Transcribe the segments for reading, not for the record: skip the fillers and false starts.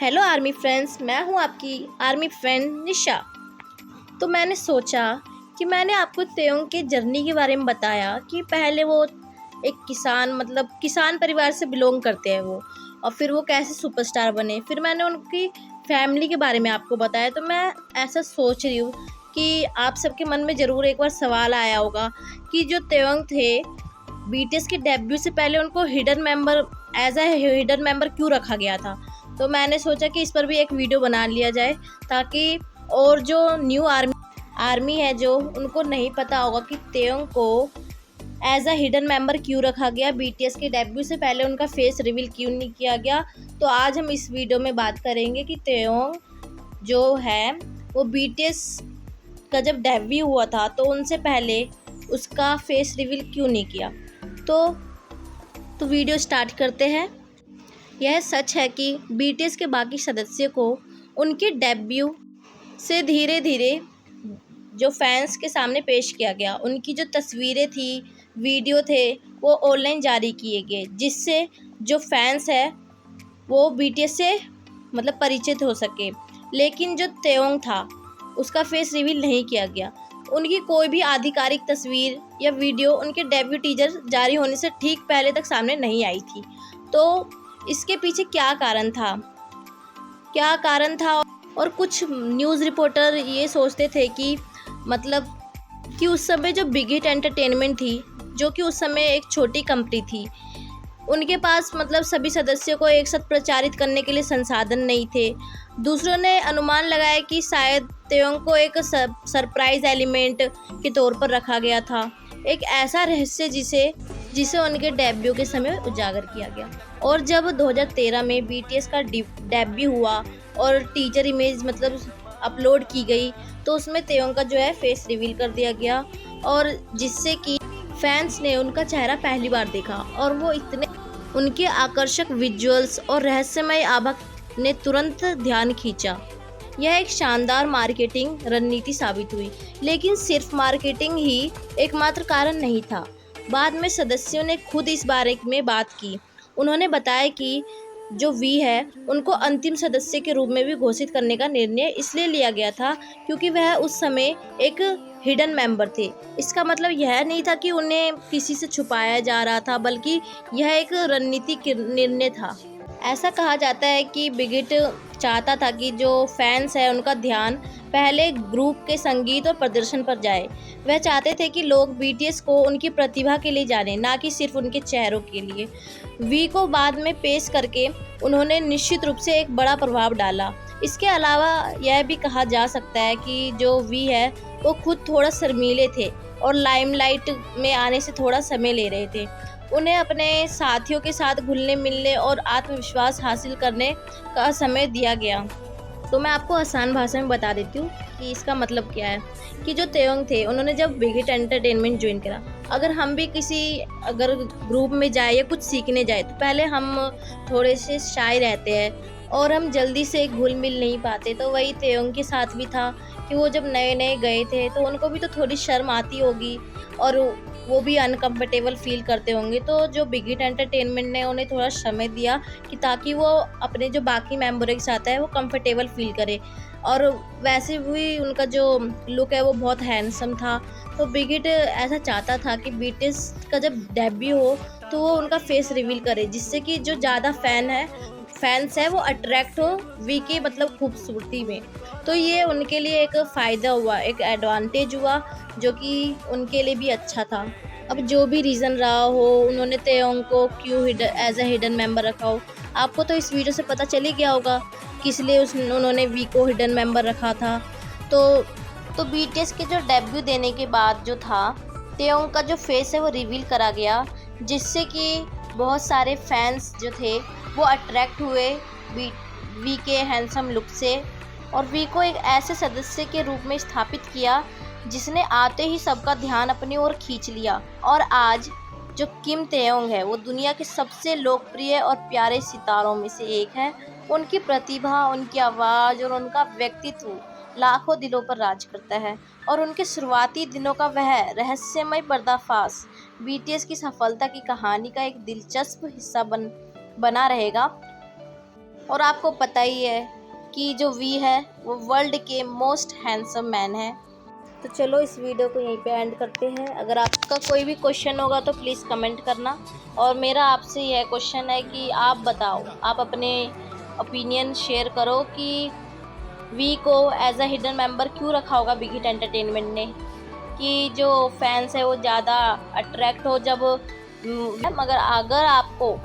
Hello army friends, मैं हूं आपकी आर्मी फ्रेंड निशा। तो मैंने सोचा कि मैंने आपको तेयोंग के जर्नी के बारे में बताया कि पहले वो एक किसान परिवार से बिलोंग करते हैं वो, और फिर वो कैसे सुपरस्टार बने। फिर मैंने उनकी फैमिली के बारे में आपको बताया। तो मैं ऐसा सोच रही हूँ कि आप सबके मन में ज़रूर एक बार सवाल आया होगा कि जो तेयोंग थे, बीटीएस के डेब्यू से पहले उनको एज अ हिडन मेंबर क्यों रखा गया था। तो मैंने सोचा कि इस पर भी एक वीडियो बना लिया जाए, ताकि और जो न्यू आर्मी है जो उनको नहीं पता होगा कि तेयोंग को एज अ हिडन मेंबर क्यों रखा गया, बीटीएस के डेब्यू से पहले उनका फेस रिवील क्यों नहीं किया गया। तो आज हम इस वीडियो में बात करेंगे कि तेयोंग जो है वो बीटीएस का जब डेब्यू हुआ था तो उनसे पहले उसका फेस रिवील क्यों नहीं किया। तो वीडियो स्टार्ट करते हैं। यह सच है कि बीटीएस के बाकी सदस्यों को उनके डेब्यू से धीरे धीरे जो फैंस के सामने पेश किया गया, उनकी जो तस्वीरें थी, वीडियो थे, वो ऑनलाइन जारी किए गए, जिससे जो फैंस है वो बीटीएस से परिचित हो सके। लेकिन जो तेयोंग था उसका फेस रिवील नहीं किया गया। उनकी कोई भी आधिकारिक तस्वीर या वीडियो उनके डेब्यू टीजर जारी होने से ठीक पहले तक सामने नहीं आई थी। तो इसके पीछे क्या कारण था। और कुछ न्यूज़ रिपोर्टर ये सोचते थे कि उस समय जो बिग हिट एंटरटेनमेंट थी, जो कि उस समय एक छोटी कंपनी थी, उनके पास सभी सदस्यों को एक साथ प्रचारित करने के लिए संसाधन नहीं थे। दूसरों ने अनुमान लगाया कि शायद तेयोंग को एक सरप्राइज एलिमेंट के तौर पर रखा गया था, एक ऐसा रहस्य जिसे उनके डेब्यू के समय उजागर किया गया। और जब 2013 में बीटीएस का डेब्यू हुआ और टीजर इमेज अपलोड की गई, तो उसमें तेयोंग का जो है फेस रिवील कर दिया गया, और जिससे कि फैंस ने उनका चेहरा पहली बार देखा और वो उनके आकर्षक विजुअल्स और रहस्यमय आभा ने तुरंत ध्यान खींचा। यह एक शानदार मार्केटिंग रणनीति साबित हुई, लेकिन सिर्फ मार्केटिंग ही एकमात्र कारण नहीं था। बाद में सदस्यों ने खुद इस बारे में बात की। उन्होंने बताया कि जो वी है उनको अंतिम सदस्य के रूप में भी घोषित करने का निर्णय इसलिए लिया गया था क्योंकि वह उस समय एक हिडन मेंबर थे। इसका यह नहीं था कि उन्हें किसी से छुपाया जा रहा था, बल्कि यह एक रणनीतिक निर्णय था। ऐसा कहा जाता है कि बिग हिट चाहता था कि जो फैंस है उनका ध्यान पहले ग्रुप के संगीत और प्रदर्शन पर जाए। वह चाहते थे कि लोग बीटीएस को उनकी प्रतिभा के लिए जाने, ना कि सिर्फ उनके चेहरों के लिए। वी को बाद में पेश करके उन्होंने निश्चित रूप से एक बड़ा प्रभाव डाला। इसके अलावा यह भी कहा जा सकता है कि जो वी है वो खुद थोड़ा शर्मीले थे और लाइमलाइट में आने से थोड़ा समय ले रहे थे। उन्हें अपने साथियों के साथ घुलने मिलने और आत्मविश्वास हासिल करने का समय दिया गया। तो मैं आपको आसान भाषा में बता देती हूँ कि इसका मतलब क्या है। कि जो तेयोंग थे, उन्होंने जब बिग हिट एंटरटेनमेंट ज्वाइन करा, अगर हम भी अगर ग्रुप में जाए या कुछ सीखने जाए, तो पहले हम थोड़े से शाय रहते हैं और हम जल्दी से घुल मिल नहीं पाते। तो वही तेयोंग के साथ भी था कि वो जब नए नए गए थे तो उनको भी तो थोड़ी शर्म आती होगी और वो भी अनकंफर्टेबल फील करते होंगे। तो जो बिग हिट एंटरटेनमेंट ने उन्हें थोड़ा समय दिया कि ताकि वो अपने जो बाकी मेंबरों के साथ है वो कंफर्टेबल फील करे। और वैसे भी उनका जो लुक है वो बहुत हैंडसम था। तो बिग हिट ऐसा चाहता था कि बीटीएस का जब डेब्यू हो तो वो उनका फेस रिवील करे, जिससे कि जो ज़्यादा फैंस है वो अट्रैक्ट हो वी के खूबसूरती में। तो ये उनके लिए एक फ़ायदा हुआ, एक एडवांटेज हुआ, जो कि उनके लिए भी अच्छा था। अब जो भी रीज़न रहा हो, उन्होंने तेयोंग को क्यों एज अ हिडन मेंबर रखा हो, आपको तो इस वीडियो से पता चल ही गया होगा किस लिए उन्होंने वी को हिडन मेंबर रखा था। तो बीटीएस के जो डेब्यू देने के बाद जो था, तेयोंग का जो फेस है वो रिवील करा गया, जिससे कि बहुत सारे फैंस जो थे वो अट्रैक्ट हुए वी के हैंडसम लुक से, और वी को एक ऐसे सदस्य के रूप में स्थापित किया जिसने आते ही सबका ध्यान अपनी ओर खींच लिया। और आज जो किम तेयोंग है वो दुनिया के सबसे लोकप्रिय और प्यारे सितारों में से एक है। उनकी प्रतिभा, उनकी आवाज़ और उनका व्यक्तित्व लाखों दिलों पर राज करता है, और उनके शुरुआती दिनों का वह रहस्यमय पर्दाफाश बीटीएस की सफलता की कहानी का एक दिलचस्प हिस्सा बना रहेगा। और आपको पता ही है कि जो वी है वो वर्ल्ड के मोस्ट हैंडसम मैन है। तो चलो इस वीडियो को यहीं पे एंड करते हैं। अगर आपका कोई भी क्वेश्चन होगा तो प्लीज़ कमेंट करना। और मेरा आपसे यह क्वेश्चन है कि आप बताओ, आप अपने ओपिनियन शेयर करो कि वी को एज अ हिडन मेंबर क्यों रखा होगा बिग हिट एंटरटेनमेंट ने, कि जो फैंस है वो ज़्यादा अट्रैक्ट हो जब मगर अगर आपको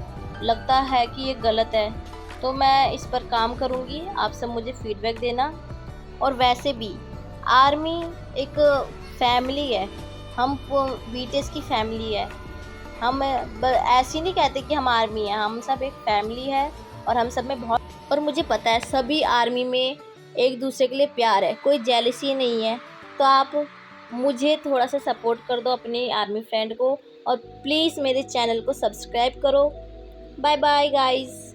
लगता है कि ये गलत है तो मैं इस पर काम करूँगी। आप सब मुझे फीडबैक देना। और वैसे भी आर्मी एक फैमिली है, हम बीटीएस की फैमिली है। हम ऐसे नहीं कहते कि हम आर्मी है, हम सब एक फैमिली है। और हम सब में बहुत, और मुझे पता है सभी आर्मी में एक दूसरे के लिए प्यार है, कोई जेलसी नहीं है। तो आप मुझे थोड़ा सा सपोर्ट कर दो अपनी आर्मी फ्रेंड को, और प्लीज़ मेरे चैनल को सब्सक्राइब करो। Bye bye guys.